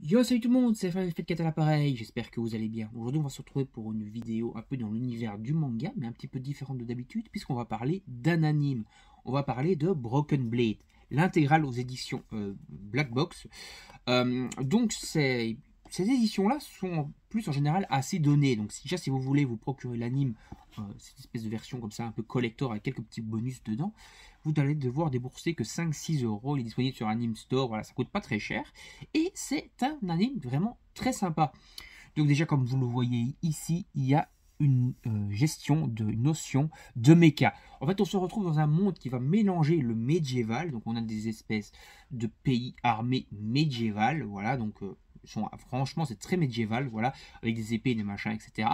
Yo, salut tout le monde, c'est Faites à l'appareil, j'espère que vous allez bien. Aujourd'hui, on va se retrouver pour une vidéo un peu dans l'univers du manga, mais un petit peu différente de d'habitude, puisqu'on va parler d'un anime. On va parler de Broken Blade, l'intégrale aux éditions Black Box. Donc, ces éditions-là sont plus en général assez données. Donc, déjà, si vous voulez vous procurer l'anime, cette espèce de version comme ça, un peu collector avec quelques petits bonus dedans, vous allez devoir débourser que 5-6 euros. Il est disponible sur Anime Store, voilà, ça coûte pas très cher. Et c'est un anime vraiment très sympa. Donc, déjà, comme vous le voyez ici, il y a une gestion de notion de mecha. En fait, on se retrouve dans un monde qui va mélanger le médiéval, donc on a des espèces de pays armés médiévales, voilà, donc franchement c'est très médiéval, voilà, avec des épées, des machins, etc.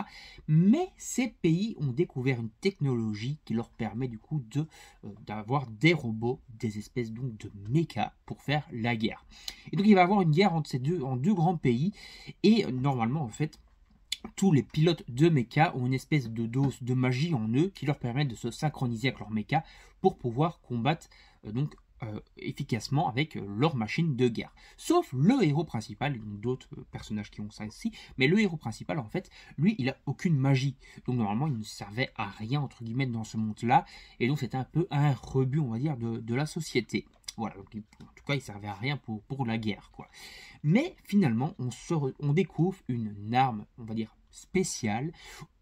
Mais ces pays ont découvert une technologie qui leur permet du coup d'avoir des robots, des espèces donc de méca pour faire la guerre. Et donc il va y avoir une guerre entre en deux grands pays, et normalement en fait tous les pilotes de mecha ont une espèce de dose de magie en eux qui leur permet de se synchroniser avec leur mecha pour pouvoir combattre efficacement avec leur machine de guerre. Sauf le héros principal, il y a d'autres personnages qui ont ça aussi, mais le héros principal en fait, lui il a aucune magie. Donc normalement il ne servait à rien entre guillemets dans ce monde-là, et donc c'était un peu un rebut on va dire de la société. Voilà, donc en tout cas il servait à rien pour la guerre quoi. Mais finalement, on découvre une arme, on va dire, spéciale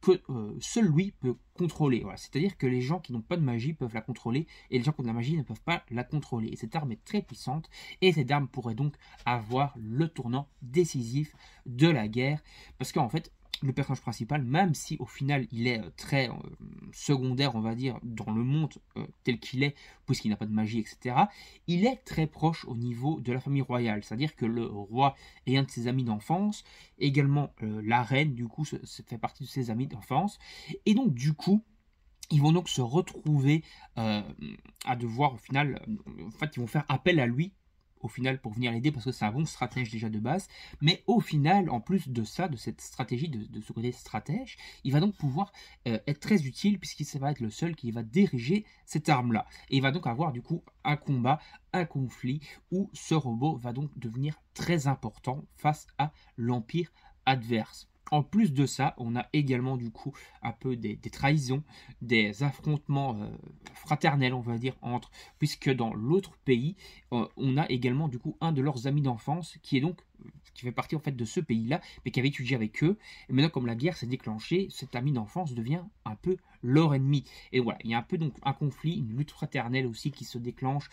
que seul lui peut contrôler. Voilà. C'est-à-dire que les gens qui n'ont pas de magie peuvent la contrôler et les gens qui ont de la magie ne peuvent pas la contrôler. Et cette arme est très puissante et cette arme pourrait donc avoir le tournant décisif de la guerre parce qu'en fait, le personnage principal, même si au final il est très secondaire, on va dire, dans le monde tel qu'il est, puisqu'il n'a pas de magie, etc., il est très proche au niveau de la famille royale. C'est-à-dire que le roi est un de ses amis d'enfance, également la reine, du coup, fait partie de ses amis d'enfance. Et donc, du coup, ils vont donc se retrouver à devoir, au final, en fait, ils vont faire appel à lui au final pour venir l'aider parce que c'est un bon stratège déjà de base, mais au final en plus de ça, de cette stratégie, de ce côté stratège, il va donc pouvoir être très utile puisqu'il va être le seul qui va diriger cette arme là, et il va donc avoir du coup un combat, un conflit où ce robot va donc devenir très important face à l'empire adverse. En plus de ça, on a également du coup un peu des trahisons, des affrontements fraternels, on va dire, entre, puisque dans l'autre pays, on a également du coup un de leurs amis d'enfance qui est donc qui fait partie en fait de ce pays-là, mais qui avait étudié avec eux. Et maintenant, comme la guerre s'est déclenchée, cet ami d'enfance devient un peu leur ennemi. Et voilà, il y a un peu donc un conflit, une lutte fraternelle aussi qui se déclenche,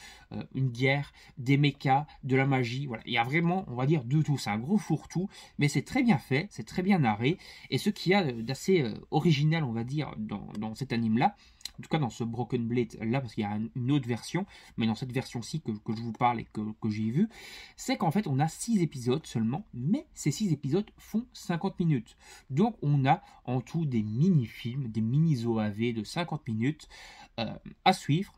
une guerre, des mechas, de la magie. Voilà, il y a vraiment, on va dire, de tout. C'est un gros fourre-tout, mais c'est très bien fait, c'est très bien narré. Et ce qu'il y a d'assez original, on va dire, dans cet anime-là, en tout cas dans ce Broken Blade là, parce qu'il y a une autre version, mais dans cette version-ci que je vous parle et que j'ai vue, c'est qu'en fait on a 6 épisodes seulement, mais ces 6 épisodes font 50 minutes. Donc on a en tout des mini-films, des mini-OAV de 50 minutes à suivre.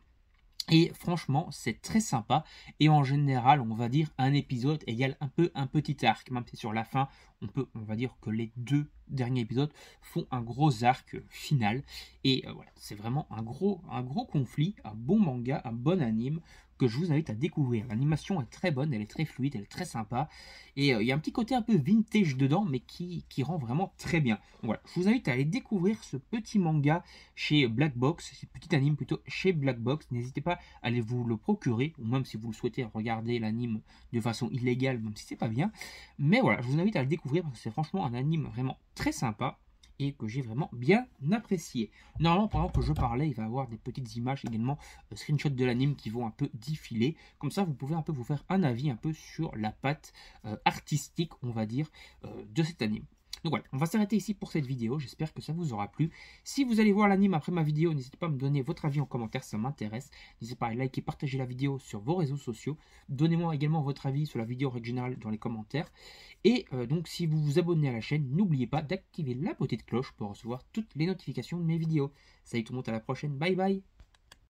Et franchement, c'est très sympa. Et en général, on va dire un épisode égale un peu un petit arc. Même si sur la fin, on va dire que les 2 derniers épisodes font un gros arc final. Et voilà, c'est vraiment un gros conflit, un bon manga, un bon anime que je vous invite à découvrir. L'animation est très bonne, elle est très fluide, elle est très sympa. Et il y a un petit côté un peu vintage dedans, mais qui rend vraiment très bien. Donc voilà, je vous invite à aller découvrir ce petit manga chez Black Box, ce petit anime plutôt chez Black Box. N'hésitez pas à aller vous le procurer, ou même si vous le souhaitez regarder l'anime de façon illégale, même si c'est pas bien. Mais voilà, je vous invite à le découvrir parce que c'est franchement un anime vraiment très sympa et que j'ai vraiment bien apprécié. Normalement, pendant que je parlais, il va y avoir des petites images également, screenshots de l'anime qui vont un peu défiler. Comme ça, vous pouvez un peu vous faire un avis un peu sur la patte artistique, on va dire, de cet anime. Donc voilà, on va s'arrêter ici pour cette vidéo, j'espère que ça vous aura plu. Si vous allez voir l'anime après ma vidéo, n'hésitez pas à me donner votre avis en commentaire, ça m'intéresse. N'hésitez pas à liker, partager la vidéo sur vos réseaux sociaux. Donnez-moi également votre avis sur la vidéo en règle générale dans les commentaires. Et donc si vous vous abonnez à la chaîne, n'oubliez pas d'activer la petite cloche pour recevoir toutes les notifications de mes vidéos. Salut tout le monde, à la prochaine, bye bye.